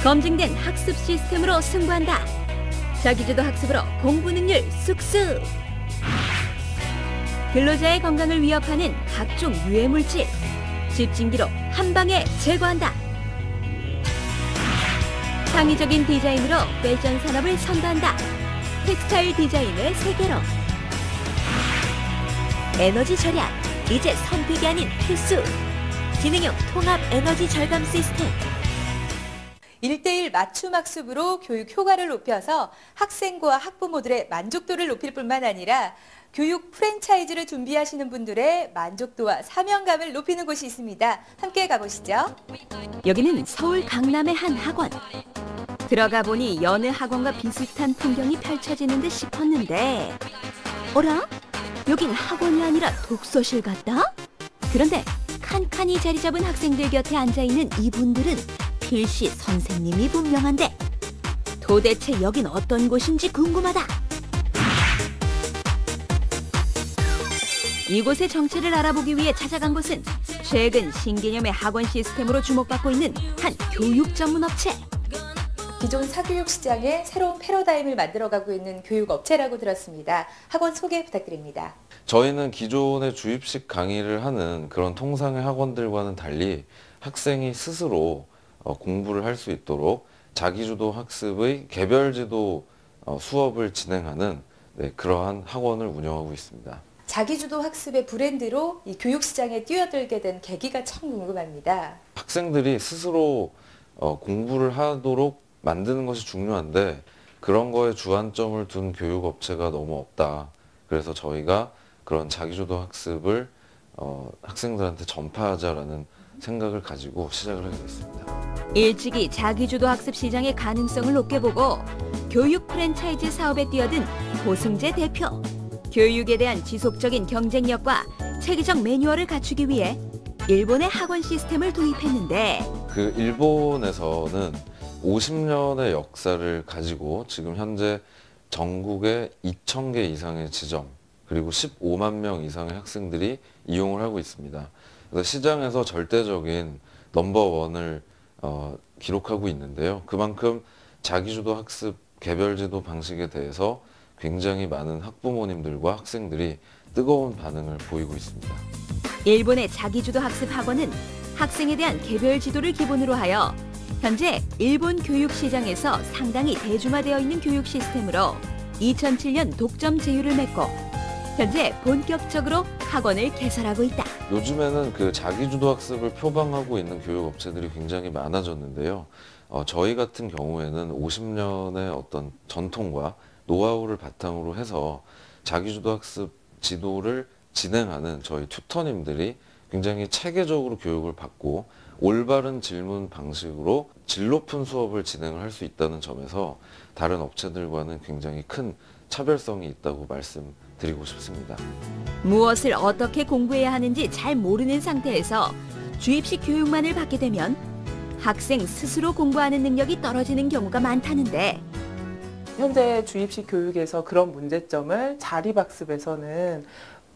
검증된 학습 시스템으로 승부한다. 자기주도 학습으로 공부 능률 쑥쑥. 근로자의 건강을 위협하는 각종 유해물질, 집진기로 한 방에 제거한다. 창의적인 디자인으로 패션 산업을 선도한다. 텍스타일 디자인의 세계로. 에너지 절약, 이제 선택이 아닌 필수. 지능형 통합 에너지 절감 시스템. 1:1 맞춤 학습으로 교육 효과를 높여서 학생과 학부모들의 만족도를 높일 뿐만 아니라 교육 프랜차이즈를 준비하시는 분들의 만족도와 사명감을 높이는 곳이 있습니다. 함께 가보시죠. 여기는 서울 강남의 한 학원. 들어가 보니 여느 학원과 비슷한 풍경이 펼쳐지는 듯 싶었는데, 어라? 여긴 학원이 아니라 독서실 같다? 그런데 칸칸이 자리 잡은 학생들 곁에 앉아있는 이분들은 필시 선생님이 분명한데, 도대체 여긴 어떤 곳인지 궁금하다. 이곳의 정체를 알아보기 위해 찾아간 곳은 최근 신개념의 학원 시스템으로 주목받고 있는 한 교육 전문 업체. 기존 사교육 시장에 새로운 패러다임을 만들어가고 있는 교육 업체라고 들었습니다. 학원 소개 부탁드립니다. 저희는 기존의 주입식 강의를 하는 그런 통상의 학원들과는 달리 학생이 스스로 공부를 할 수 있도록 자기주도 학습의 개별지도 수업을 진행하는 그러한 학원을 운영하고 있습니다. 자기주도 학습의 브랜드로 이 교육 시장에 뛰어들게 된 계기가 참 궁금합니다. 학생들이 스스로 공부를 하도록 만드는 것이 중요한데, 그런 거에 주안점을 둔 교육업체가 너무 없다. 그래서 저희가 그런 자기주도 학습을 학생들한테 전파하자라는 생각을 가지고 시작을 하게 됐습니다. 일찍이 자기주도 학습 시장의 가능성을 높게 보고 교육 프랜차이즈 사업에 뛰어든 고승재 대표. 교육에 대한 지속적인 경쟁력과 체계적 매뉴얼을 갖추기 위해 일본의 학원 시스템을 도입했는데, 그 일본에서는 50년의 역사를 가지고 지금 현재 전국에 2,000개 이상의 지점, 그리고 15만 명 이상의 학생들이 이용을 하고 있습니다. 그래서 시장에서 절대적인 넘버원을 기록하고 있는데요. 그만큼 자기주도 학습 개별지도 방식에 대해서 굉장히 많은 학부모님들과 학생들이 뜨거운 반응을 보이고 있습니다. 일본의 자기주도 학습 학원은 학생에 대한 개별 지도를 기본으로 하여 현재 일본 교육 시장에서 상당히 대중화되어 있는 교육 시스템으로 2007년 독점 제휴를 맺고 현재 본격적으로 학원을 개설하고 있다. 요즘에는 그 자기주도 학습을 표방하고 있는 교육업체들이 굉장히 많아졌는데요. 저희 같은 경우에는 50년의 어떤 전통과 노하우를 바탕으로 해서 자기주도 학습 지도를 진행하는 저희 튜터님들이 굉장히 체계적으로 교육을 받고 올바른 질문 방식으로 질 높은 수업을 진행을 할 수 있다는 점에서 다른 업체들과는 굉장히 큰 차별성이 있다고 말씀드리고 싶습니다. 무엇을 어떻게 공부해야 하는지 잘 모르는 상태에서 주입식 교육만을 받게 되면 학생 스스로 공부하는 능력이 떨어지는 경우가 많다는데, 현재 주입식 교육에서 그런 문제점을 자립학습에서는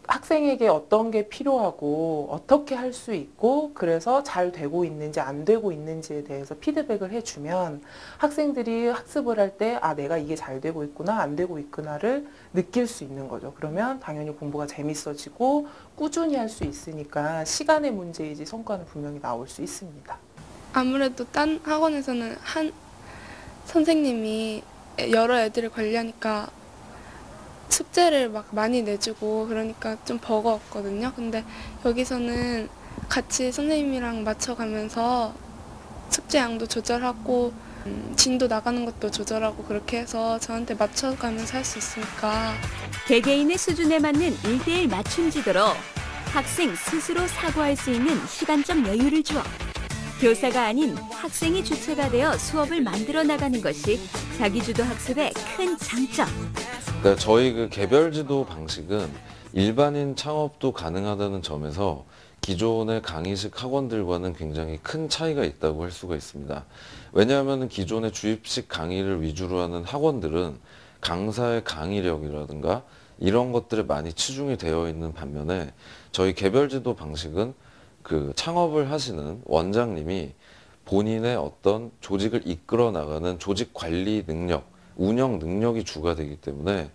학생에게 어떤 게 필요하고 어떻게 할 수 있고 그래서 잘 되고 있는지 안 되고 있는지에 대해서 피드백을 해주면 학생들이 학습을 할 때 내가 이게 잘 되고 있구나 안 되고 있구나를 느낄 수 있는 거죠. 그러면 당연히 공부가 재밌어지고 꾸준히 할 수 있으니까 시간의 문제이지 성과는 분명히 나올 수 있습니다. 아무래도 딴 학원에서는 한 선생님이 여러 애들을 관리하니까 숙제를 막 많이 내주고 그러니까 좀 버거웠거든요. 근데 여기서는 같이 선생님이랑 맞춰가면서 숙제 양도 조절하고 진도 나가는 것도 조절하고 그렇게 해서 저한테 맞춰가면서 할 수 있으니까. 개개인의 수준에 맞는 1:1 맞춤 지도로 학생 스스로 사고할 수 있는 시간적 여유를 주어 교사가 아닌 학생이 주체가 되어 수업을 만들어 나가는 것이 자기주도 학습의 큰 장점. 그러니까 저희 그 개별지도 방식은 일반인 창업도 가능하다는 점에서 기존의 강의식 학원들과는 굉장히 큰 차이가 있다고 할 수가 있습니다. 왜냐하면 기존의 주입식 강의를 위주로 하는 학원들은 강사의 강의력이라든가 이런 것들에 많이 치중이 되어 있는 반면에 저희 개별지도 방식은 그 창업을 하시는 원장님이 본인의 어떤 조직을 이끌어 나가는 조직 관리 능력, 운영 능력이 주가 되기 때문에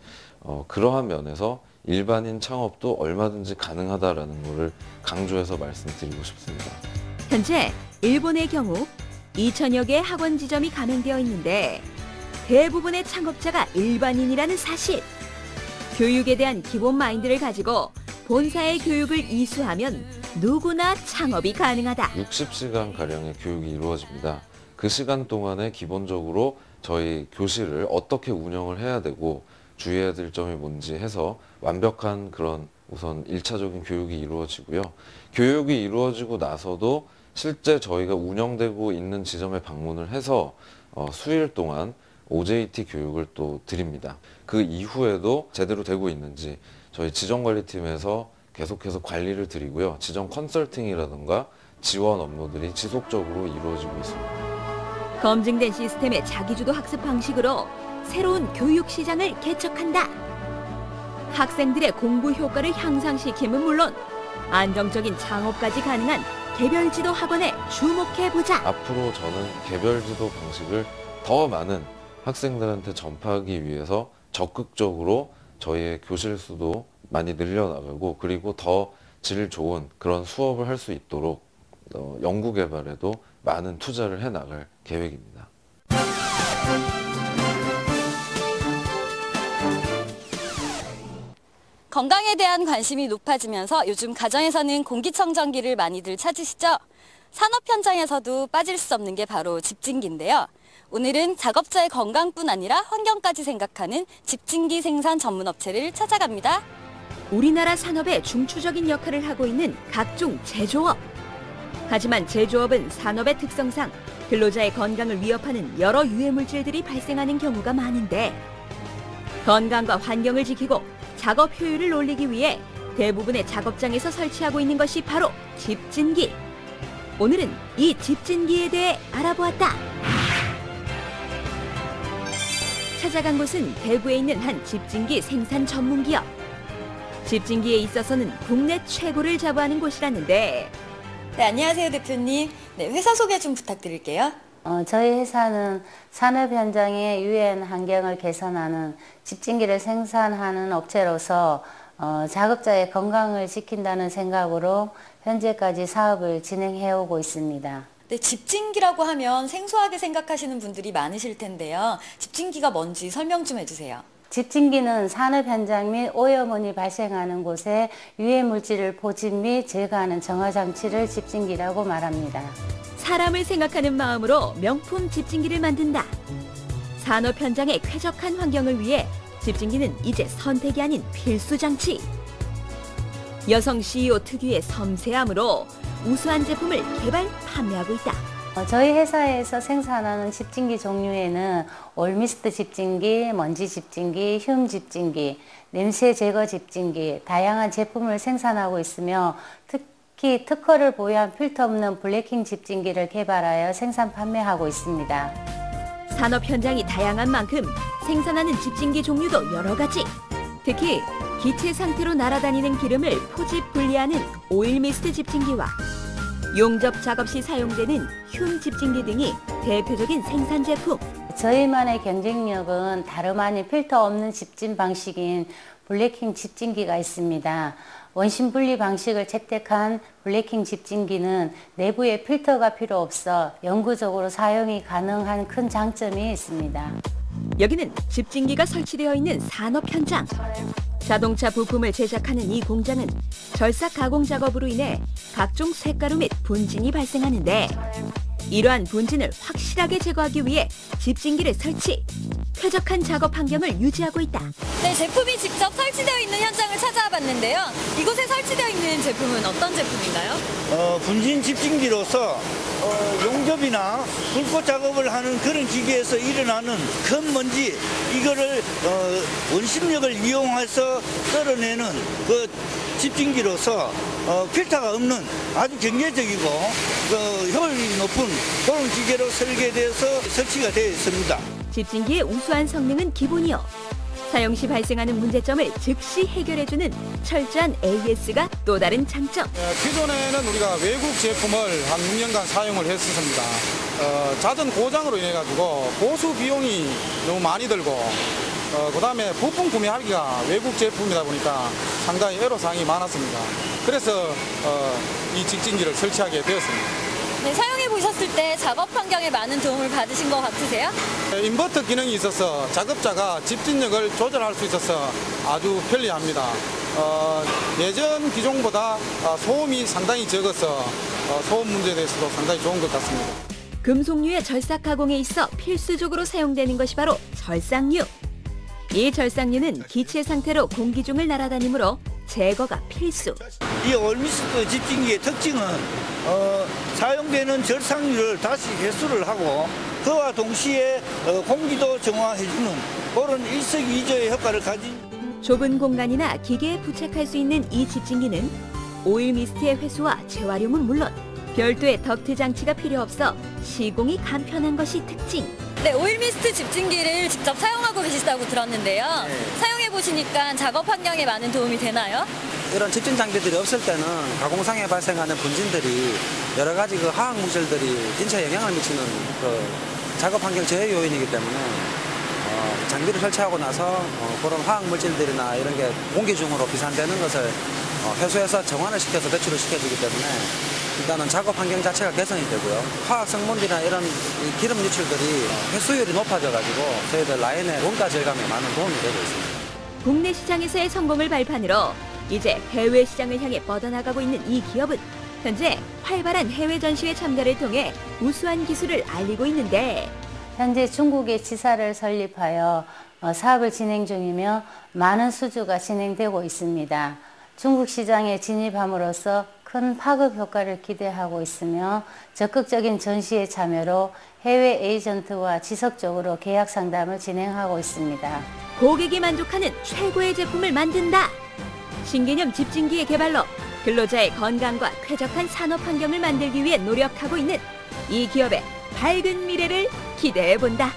그러한 면에서 일반인 창업도 얼마든지 가능하다라는 것을 강조해서 말씀드리고 싶습니다. 현재 일본의 경우 2천여 개의 학원 지점이 가맹되어 있는데 대부분의 창업자가 일반인이라는 사실. 교육에 대한 기본 마인드를 가지고 본사의 교육을 이수하면 누구나 창업이 가능하다. 60시간 가량의 교육이 이루어집니다. 그 시간 동안에 기본적으로 저희 교실을 어떻게 운영을 해야 되고 주의해야 될 점이 뭔지 해서 완벽한 그런 우선 1차적인 교육이 이루어지고요. 교육이 이루어지고 나서도 실제 저희가 운영되고 있는 지점에 방문을 해서 수일 동안 OJT 교육을 또 드립니다. 그 이후에도 제대로 되고 있는지 저희 지점관리팀에서 계속해서 관리를 드리고요. 지점 컨설팅이라든가 지원 업무들이 지속적으로 이루어지고 있습니다. 검증된 시스템의 자기주도 학습 방식으로 새로운 교육 시장을 개척한다. 학생들의 공부 효과를 향상시킴은 물론 안정적인 창업까지 가능한 개별지도 학원에 주목해보자. 앞으로 저는 개별지도 방식을 더 많은 학생들한테 전파하기 위해서 적극적으로 저희의 교실 수도 많이 늘려나가고 그리고 더 질 좋은 그런 수업을 할 수 있도록 연구 개발에도 많은 투자를 해나갈 계획입니다. 건강에 대한 관심이 높아지면서 요즘 가정에서는 공기청정기를 많이들 찾으시죠? 산업 현장에서도 빠질 수 없는 게 바로 집진기인데요. 오늘은 작업자의 건강뿐 아니라 환경까지 생각하는 집진기 생산 전문 업체를 찾아갑니다. 우리나라 산업의 중추적인 역할을 하고 있는 각종 제조업. 하지만 제조업은 산업의 특성상 근로자의 건강을 위협하는 여러 유해물질들이 발생하는 경우가 많은데 건강과 환경을 지키고 작업 효율을 올리기 위해 대부분의 작업장에서 설치하고 있는 것이 바로 집진기. 오늘은 이 집진기에 대해 알아보았다. 찾아간 곳은 대구에 있는 한 집진기 생산 전문 기업. 집진기에 있어서는 국내 최고를 자부하는 곳이라는데. 네, 안녕하세요 대표님. 네, 회사 소개 좀 부탁드릴게요. 저희 회사는 산업 현장의 유해한 환경을 개선하는 집진기를 생산하는 업체로서 작업자의 건강을 지킨다는 생각으로 현재까지 사업을 진행해 오고 있습니다. 네, 집진기라고 하면 생소하게 생각하시는 분들이 많으실 텐데요. 집진기가 뭔지 설명 좀 해주세요. 집진기는 산업 현장 및 오염원이 발생하는 곳에 유해 물질을 포집 및 제거하는 정화 장치를 집진기라고 말합니다. 사람을 생각하는 마음으로 명품 집진기를 만든다. 산업 현장의 쾌적한 환경을 위해 집진기는 이제 선택이 아닌 필수 장치. 여성 CEO 특유의 섬세함으로 우수한 제품을 개발, 판매하고 있다. 저희 회사에서 생산하는 집진기 종류에는 올미스트 집진기, 먼지 집진기, 흉 집진기, 냄새 제거 집진기, 다양한 제품을 생산하고 있으며 특히 특허를 보유한 필터 없는 블래킹 집진기를 개발하여 생산 판매하고 있습니다. 산업 현장이 다양한 만큼 생산하는 집진기 종류도 여러 가지. 특히 기체 상태로 날아다니는 기름을 포집 분리하는 오일미스트 집진기와 용접 작업 시 사용되는 흉 집진기 등이 대표적인 생산 제품. 저희만의 경쟁력은 다름 아닌 필터 없는 집진 방식인 블래킹 집진기가 있습니다. 원심 분리 방식을 채택한 블래킹 집진기는 내부에 필터가 필요 없어 영구적으로 사용이 가능한 큰 장점이 있습니다. 여기는 집진기가 설치되어 있는 산업 현장. 자동차 부품을 제작하는 이 공장은 절삭 가공 작업으로 인해 각종 쇳가루 및 분진이 발생하는데 이러한 분진을 확실하게 제거하기 위해 집진기를 설치, 쾌적한 작업 환경을 유지하고 있다. 네, 제품이 직접 설치되어 있는 현장을 찾아와 봤는데요. 이곳에 설치되어 있는 제품은 어떤 제품인가요? 분진 집진기로서 용접이나 불꽃 작업을 하는 그런 기계에서 일어나는 큰 먼지 이거를 원심력을 이용해서 썰어내는 그 집진기로서 필터가 없는 아주 경제적이고 효율이 높은 그런 기계로 설계되어서 설치가 되어 있습니다. 집진기의 우수한 성능은 기본이요. 사용 시 발생하는 문제점을 즉시 해결해주는 철저한 AS가 또 다른 장점. 기존에는 우리가 외국 제품을 한 6년간 사용을 했었습니다. 잦은 고장으로 인해 가지고 보수 비용이 너무 많이 들고 그다음에 부품 구매하기가 외국 제품이다 보니까 상당히 애로사항이 많았습니다. 그래서 이 직진기를 설치하게 되었습니다. 네, 사용해 보셨을 때 작업 환경에 많은 도움을 받으신 것 같으세요? 인버터 기능이 있어서 작업자가 집진력을 조절할 수 있어서 아주 편리합니다. 예전 기종보다 소음이 상당히 적어서 소음 문제에 대해서도 상당히 좋은 것 같습니다. 금속류의 절삭 가공에 있어 필수적으로 사용되는 것이 바로 절삭류. 이 절삭류는 기체 상태로 공기 중을 날아다니므로 제거가 필수. 이 올미스트 집진기의 특징은 사용되는 절삭류를 다시 회수를 하고 그와 동시에 공기도 정화해주는 그런 일석이조의 효과를 가진. 좁은 공간이나 기계에 부착할 수 있는 이 집진기는 오일 미스트의 회수와 재활용은 물론 별도의 덕트 장치가 필요 없어 시공이 간편한 것이 특징. 네, 오일미스트 집진기를 직접 사용하고 계시다고 들었는데요. 사용해 보시니까 작업 환경에 많은 도움이 되나요? 이런 집진 장비들이 없을 때는 가공상에 발생하는 분진들이 여러 가지 그 화학 물질들이 인체에 영향을 미치는 그 작업 환경 저해 요인이기 때문에 장비를 설치하고 나서 그런 화학 물질들이나 이런 게 공기 중으로 비산되는 것을 회수해서 정화를 시켜서 배출을 시켜주기 때문에 일단은 작업 환경 자체가 개선이 되고요. 화학 성분이나 이런 기름 유출들이 회수율이 높아져가지고 저희들 라인의 원가 절감에 많은 도움이 되고 있습니다. 국내 시장에서의 성공을 발판으로 이제 해외 시장을 향해 뻗어나가고 있는 이 기업은 현재 활발한 해외 전시회 참가를 통해 우수한 기술을 알리고 있는데 현재 중국에 지사를 설립하여 사업을 진행 중이며 많은 수주가 진행되고 있습니다. 중국 시장에 진입함으로써 큰 파급 효과를 기대하고 있으며 적극적인 전시회 참여로 해외 에이전트와 지속적으로 계약 상담을 진행하고 있습니다. 고객이 만족하는 최고의 제품을 만든다. 신개념 집진기의 개발로 근로자의 건강과 쾌적한 산업 환경을 만들기 위해 노력하고 있는 이 기업의 밝은 미래를 기대해본다.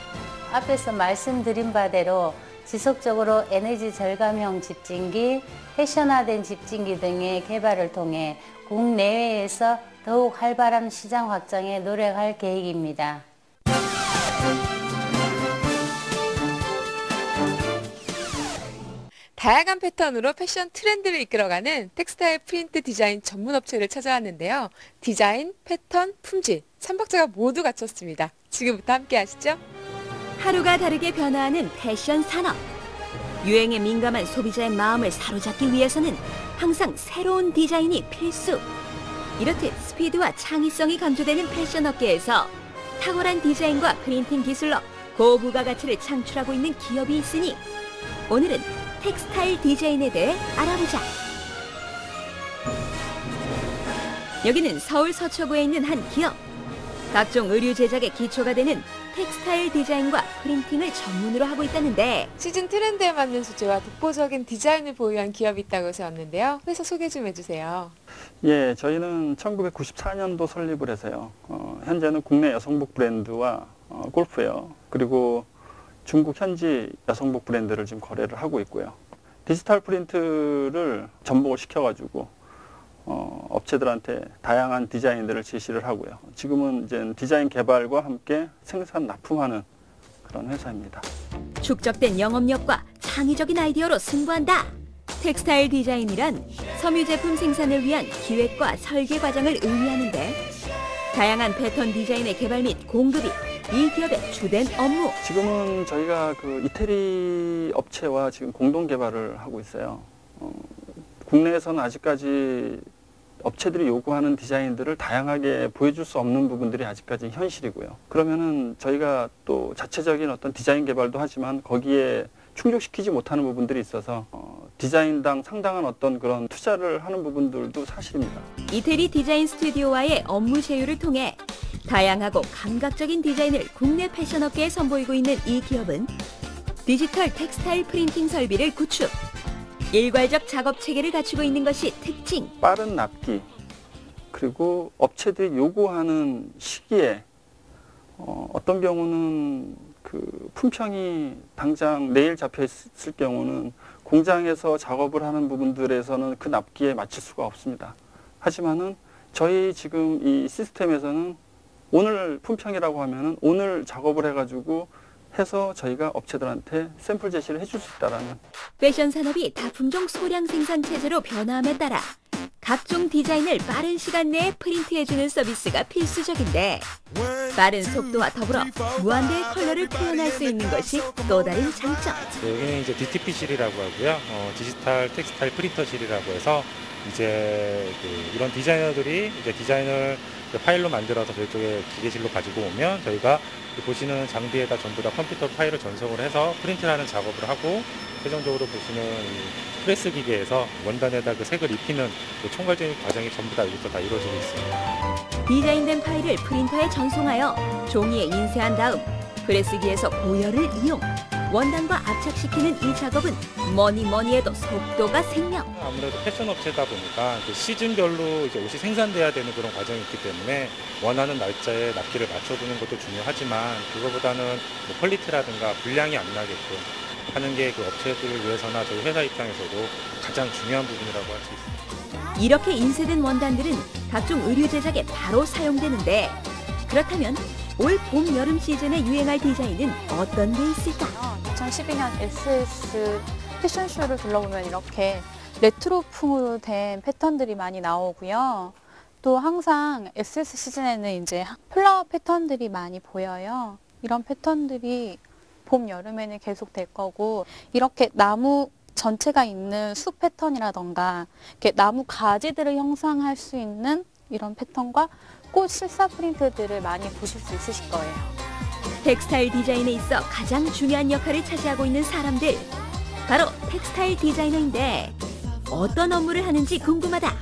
앞에서 말씀드린 바대로 지속적으로 에너지 절감형 집진기, 패션화된 집진기 등의 개발을 통해 국내외에서 더욱 활발한 시장 확장에 노력할 계획입니다. 다양한 패턴으로 패션 트렌드를 이끌어가는 텍스타일 프린트 디자인 전문 업체를 찾아왔는데요. 디자인, 패턴, 품질, 3박자가 모두 갖췄습니다. 지금부터 함께 하시죠. 하루가 다르게 변화하는 패션 산업. 유행에 민감한 소비자의 마음을 사로잡기 위해서는 항상 새로운 디자인이 필수. 이렇듯 스피드와 창의성이 강조되는 패션 업계에서 탁월한 디자인과 프린팅 기술로 고부가 가치를 창출하고 있는 기업이 있으니 오늘은 텍스타일 디자인에 대해 알아보자. 여기는 서울 서초구에 있는 한 기업. 각종 의류 제작의 기초가 되는 텍스타일 디자인과 프린팅을 전문으로 하고 있다는데 시즌 트렌드에 맞는 소재와 독보적인 디자인을 보유한 기업이 있다고 해서 왔는데요. 회사 소개 좀 해주세요. 예, 저희는 1994년도 설립을 해서요. 현재는 국내 여성복 브랜드와 골프웨어 그리고 중국 현지 여성복 브랜드를 지금 거래를 하고 있고요. 디지털 프린트를 접목을 시켜가지고 업체들한테 다양한 디자인들을 제시를 하고요. 지금은 이제 디자인 개발과 함께 생산 납품하는 그런 회사입니다. 축적된 영업력과 창의적인 아이디어로 승부한다. 텍스타일 디자인이란 섬유 제품 생산을 위한 기획과 설계 과정을 의미하는데 다양한 패턴 디자인의 개발 및 공급이 이 기업의 주된 업무. 지금은 저희가 그 이태리 업체와 지금 공동 개발을 하고 있어요. 국내에서는 아직까지 업체들이 요구하는 디자인들을 다양하게 보여줄 수 없는 부분들이 아직까지 현실이고요. 그러면은 저희가 또 자체적인 어떤 디자인 개발도 하지만 거기에 충족시키지 못하는 부분들이 있어서 디자인당 상당한 어떤 그런 투자를 하는 부분들도 사실입니다. 이태리 디자인 스튜디오와의 업무 제휴를 통해 다양하고 감각적인 디자인을 국내 패션업계에 선보이고 있는 이 기업은 디지털 텍스타일 프린팅 설비를 구축. 일괄적 작업 체계를 갖추고 있는 것이 특징. 빠른 납기 그리고 업체들이 요구하는 시기에 어떤 경우는 그 그 품평이 당장 내일 잡혀 있을 경우는 공장에서 작업을 하는 부분들에서는 그 납기에 맞출 수가 없습니다. 하지만은 저희 지금 이 시스템에서는 오늘 품평이라고 하면은 오늘 작업을 해가지고 해서 저희가 업체들한테 샘플 제시를 해줄 수 있다라는. 패션 산업이 다품종 소량 생산 체제로 변화함에 따라 각종 디자인을 빠른 시간 내에 프린트해주는 서비스가 필수적인데 빠른 속도와 더불어 무한대의 컬러를 표현할 수 있는 것이 또 다른 장점. 여기는 이제 DTP실이라고 하고요. 디지털 텍스타일 프린터실이라고 해서 이제 이런 디자이너들이 이제 디자인을 파일로 만들어서 저희 쪽에 기계실로 가지고 오면 저희가 보시는 장비에다 전부 다 컴퓨터 파일을 전송을 해서 프린트하는 작업을 하고 최종적으로 보시는 프레스 기계에서 원단에다 그 색을 입히는 그 총괄적인 과정이 전부 다 여기서 다 이루어지고 있습니다. 디자인된 파일을 프린터에 전송하여 종이에 인쇄한 다음 프레스기에서 고열을 이용 원단과 압착시키는 이 작업은 뭐니 해도 속도가 생명. 아무래도 패션 업체다 보니까 시즌별로 이제 옷이 생산돼야 되는 그런 과정이 있기 때문에 원하는 날짜에 납기를 맞춰두는 것도 중요하지만 그거보다는 뭐 퀄리티라든가 불량이 안 나게끔 하는 게 그 업체들을 위해서나 저희 회사 입장에서도 가장 중요한 부분이라고 할 수 있습니다. 이렇게 인쇄된 원단들은 각종 의류 제작에 바로 사용되는데 그렇다면 올 봄, 여름 시즌에 유행할 디자인은 어떤 게 있을까? 2012년 SS 패션쇼를 둘러보면 이렇게 레트로풍으로 된 패턴들이 많이 나오고요. 또 항상 SS 시즌에는 이제 플라워 패턴들이 많이 보여요. 이런 패턴들이 봄, 여름에는 계속 될 거고 이렇게 나무 전체가 있는 숲 패턴이라던가 이렇게 나무 가지들을 형상할 수 있는 이런 패턴과 꽃 실사 프린트들을 많이 보실 수 있으실 거예요. 텍스타일 디자인에 있어 가장 중요한 역할을 차지하고 있는 사람들, 바로 텍스타일 디자이너인데 어떤 업무를 하는지 궁금하다.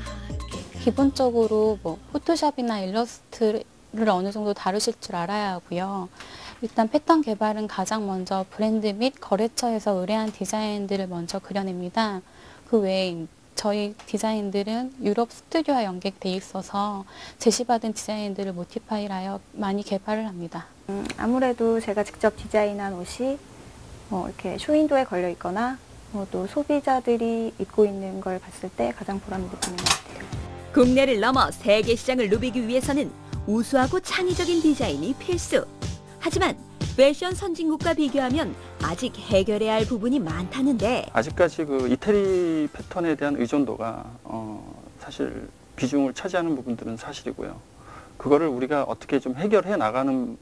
기본적으로 뭐 포토샵이나 일러스트를 어느 정도 다루실 줄 알아야 하고요. 일단 패턴 개발은 가장 먼저 브랜드 및 거래처에서 의뢰한 디자인들을 먼저 그려냅니다. 그 외에 저희 디자인들은 유럽 스튜디오와 연계돼 있어서 제시받은 디자인들을 모티파이하여 많이 개발을 합니다. 아무래도 제가 직접 디자인한 옷이 이렇게 쇼윈도에 걸려 있거나 또 소비자들이 입고 있는 걸 봤을 때 가장 보람을 느끼는 것 같아요. 국내를 넘어 세계 시장을 누비기 위해서는 우수하고 창의적인 디자인이 필수. 하지만 패션 선진국과 비교하면 아직 해결해야 할 부분이 많다는데 아직까지 그 이태리 패턴에 대한 의존도가 사실 비중을 차지하는 부분들은 사실이고요. 그거를 우리가 어떻게 좀 해결해 나가는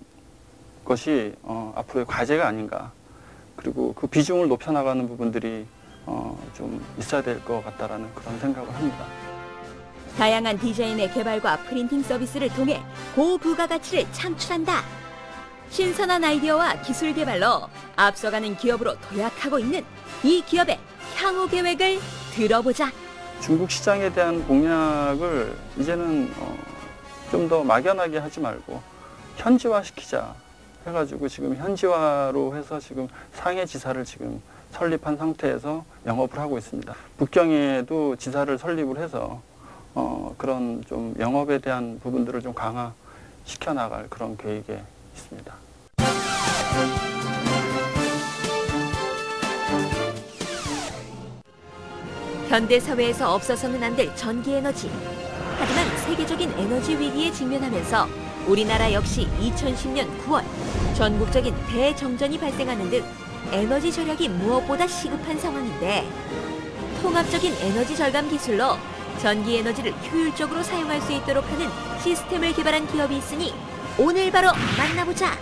것이 앞으로의 과제가 아닌가. 그리고 그 비중을 높여 나가는 부분들이 좀 있어야 될 것 같다라는 그런 생각을 합니다. 다양한 디자인의 개발과 프린팅 서비스를 통해 고부가가치를 창출한다. 신선한 아이디어와 기술 개발로 앞서가는 기업으로 도약하고 있는 이 기업의 향후 계획을 들어보자. 중국 시장에 대한 공략을 이제는 좀 더 막연하게 하지 말고 현지화 시키자 해가지고 지금 현지화로 해서 지금 상해 지사를 지금 설립한 상태에서 영업을 하고 있습니다. 북경에도 지사를 설립을 해서 그런 좀 영업에 대한 부분들을 좀 강화시켜 나갈 그런 계획에 있습니다. 현대 사회에서 없어서는 안 될 전기 에너지. 하지만 세계적인 에너지 위기에 직면하면서 우리나라 역시 2010년 9월 전국적인 대정전이 발생하는 등 에너지 절약이 무엇보다 시급한 상황인데 통합적인 에너지 절감 기술로 전기 에너지를 효율적으로 사용할 수 있도록 하는 시스템을 개발한 기업이 있으니 오늘 바로 만나보자.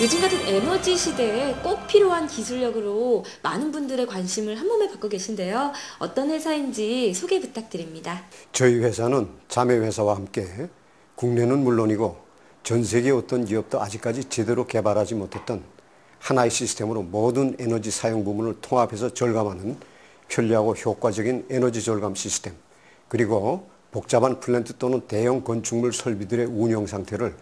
요즘 같은 에너지 시대에 꼭 필요한 기술력으로 많은 분들의 관심을 한몸에 받고 계신데요. 어떤 회사인지 소개 부탁드립니다. 저희 회사는 자매 회사와 함께 국내는 물론이고 전 세계 어떤 기업도 아직까지 제대로 개발하지 못했던 하나의 시스템으로 모든 에너지 사용 부분을 통합해서 절감하는 편리하고 효과적인 에너지 절감 시스템, 그리고 복잡한 플랜트 또는 대형 건축물 설비들의 운영 상태를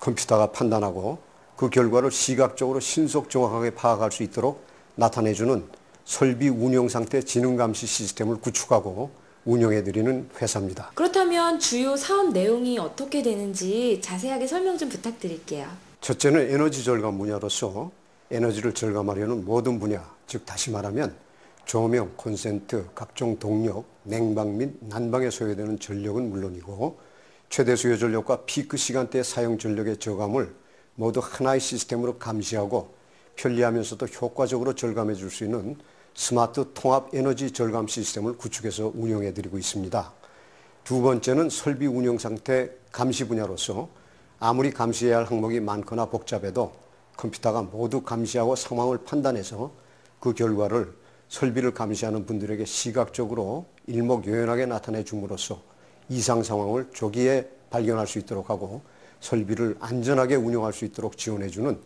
컴퓨터가 판단하고 그 결과를 시각적으로 신속 정확하게 파악할 수 있도록 나타내주는 설비 운영 상태 지능 감시 시스템을 구축하고 운영해드리는 회사입니다. 그렇다면 주요 사업 내용이 어떻게 되는지 자세하게 설명 좀 부탁드릴게요. 첫째는 에너지 절감 분야로서 에너지를 절감하려는 모든 분야, 즉 다시 말하면 조명, 콘센트, 각종 동력, 냉방 및 난방에 소요되는 전력은 물론이고 최대 수요 전력과 피크 시간대 사용 전력의 저감을 모두 하나의 시스템으로 감시하고 편리하면서도 효과적으로 절감해 줄 수 있는 스마트 통합 에너지 절감 시스템을 구축해서 운영해 드리고 있습니다. 두 번째는 설비 운영 상태 감시 분야로서 아무리 감시해야 할 항목이 많거나 복잡해도 컴퓨터가 모두 감시하고 상황을 판단해서 그 결과를 설비를 감시하는 분들에게 시각적으로 일목요연하게 나타내 줌으로써 이상 상황을 조기에 발견할 수 있도록 하고 설비를 안전하게 운영할 수 있도록 지원해주는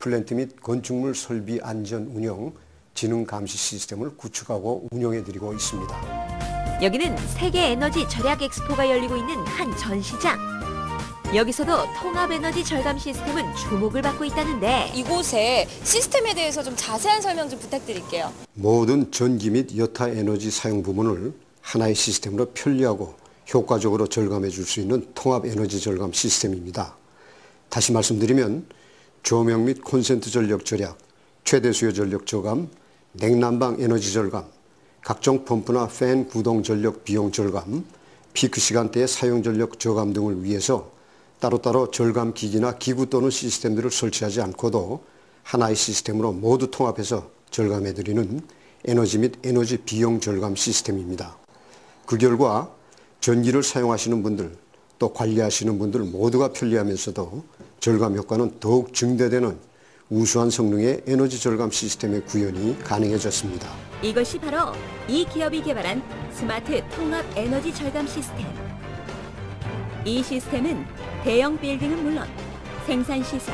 플랜트 및 건축물 설비 안전 운영 지능 감시 시스템을 구축하고 운영해드리고 있습니다. 여기는 세계 에너지 절약 엑스포가 열리고 있는 한 전시장. 여기서도 통합 에너지 절감 시스템은 주목을 받고 있다는데 이곳의 시스템에 대해서 좀 자세한 설명 좀 부탁드릴게요. 모든 전기 및 여타 에너지 사용 부분을 하나의 시스템으로 편리하고 효과적으로 절감해 줄 수 있는 통합 에너지 절감 시스템입니다. 다시 말씀드리면 조명 및 콘센트 전력 절약, 최대 수요 전력 저감, 냉난방 에너지 절감, 각종 펌프나 팬 구동 전력 비용 절감, 피크 시간대의 사용 전력 저감 등을 위해서 따로따로 절감 기기나 기구 또는 시스템들을 설치하지 않고도 하나의 시스템으로 모두 통합해서 절감해드리는 에너지 및 에너지 비용 절감 시스템입니다. 그 결과 전기를 사용하시는 분들 또 관리하시는 분들 모두가 편리하면서도 절감 효과는 더욱 증대되는 우수한 성능의 에너지 절감 시스템의 구현이 가능해졌습니다. 이것이 바로 이 기업이 개발한 스마트 통합 에너지 절감 시스템. 이 시스템은 대형 빌딩은 물론 생산시설,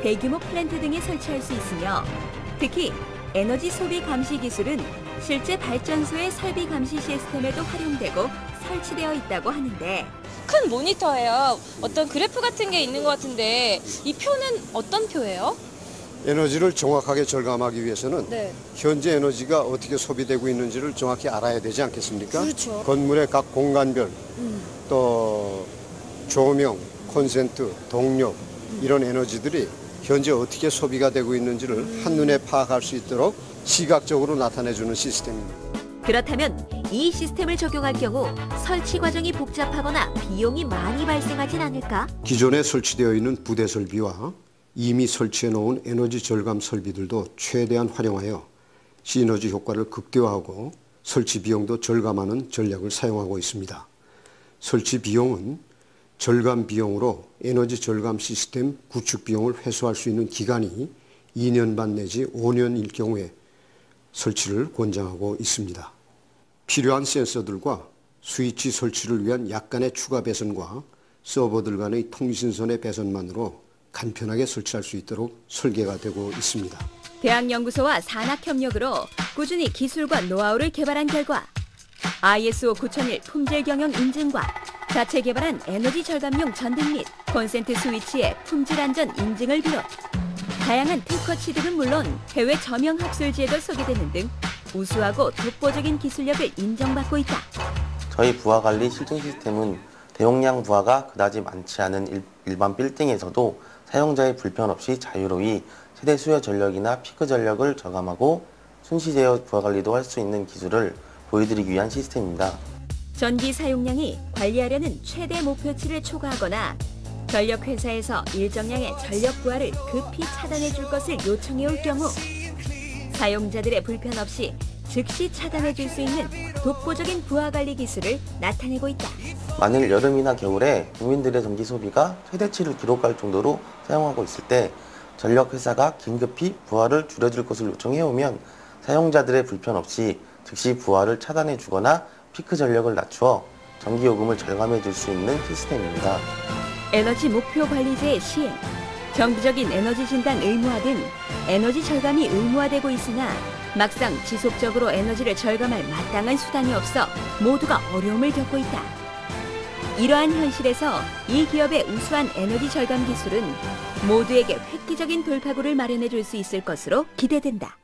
대규모 플랜트 등에 설치할 수 있으며 특히 에너지 소비 감시 기술은 실제 발전소의 설비 감시 시스템에도 활용되고 설치되어 있다고 하는데 큰 모니터예요. 어떤 그래프 같은 게 있는 것 같은데 이 표는 어떤 표예요? 에너지를 정확하게 절감하기 위해서는 네. 현재 에너지가 어떻게 소비되고 있는지를 정확히 알아야 되지 않겠습니까? 그렇죠. 건물의 각 공간별, 또 조명, 콘센트, 동력 이런 에너지들이 현재 어떻게 소비가 되고 있는지를 한눈에 파악할 수 있도록 시각적으로 나타내주는 시스템입니다. 그렇다면 이 시스템을 적용할 경우 설치 과정이 복잡하거나 비용이 많이 발생하진 않을까? 기존에 설치되어 있는 부대 설비와 이미 설치해 놓은 에너지 절감 설비들도 최대한 활용하여 시너지 효과를 극대화하고 설치 비용도 절감하는 전략을 사용하고 있습니다. 설치 비용은 절감 비용으로 에너지 절감 시스템 구축 비용을 회수할 수 있는 기간이 2년 반 내지 5년일 경우에 설치를 권장하고 있습니다. 필요한 센서들과 스위치 설치를 위한 약간의 추가 배선과 서버들 간의 통신선의 배선만으로 간편하게 설치할 수 있도록 설계가 되고 있습니다. 대학연구소와 산학협력으로 꾸준히 기술과 노하우를 개발한 결과 ISO 9001 품질 경영 인증과 자체 개발한 에너지 절감용 전등 및 콘센트 스위치의 품질 안전 인증을 비롯 다양한 특허 취득은 물론 해외 저명 학술지에도 소개되는 등 우수하고 독보적인 기술력을 인정받고 있다. 저희 부하 관리 실증 시스템은 대용량 부하가 그다지 많지 않은 일반 빌딩에서도 사용자의 불편 없이 자유로이 최대 수요 전력이나 피크 전력을 저감하고 순시 제어 부하 관리도 할 수 있는 기술을 보여드리기 위한 시스템입니다. 전기 사용량이 관리하려는 최대 목표치를 초과하거나 전력 회사에서 일정량의 전력 부하를 급히 차단해 줄 것을 요청해 올 경우 사용자들의 불편 없이 즉시 차단해 줄 수 있는 독보적인 부하 관리 기술을 나타내고 있다. 만일 여름이나 겨울에 국민들의 전기 소비가 최대치를 기록할 정도로 사용하고 있을 때 전력 회사가 긴급히 부하를 줄여줄 것을 요청해 오면 사용자들의 불편 없이 즉시 부하를 차단해 주거나 피크 전력을 낮추어 전기요금을 절감해 줄 수 있는 시스템입니다. 에너지 목표 관리제의 시행, 정기적인 에너지 진단 의무화 등 에너지 절감이 의무화되고 있으나 막상 지속적으로 에너지를 절감할 마땅한 수단이 없어 모두가 어려움을 겪고 있다. 이러한 현실에서 이 기업의 우수한 에너지 절감 기술은 모두에게 획기적인 돌파구를 마련해 줄 수 있을 것으로 기대된다.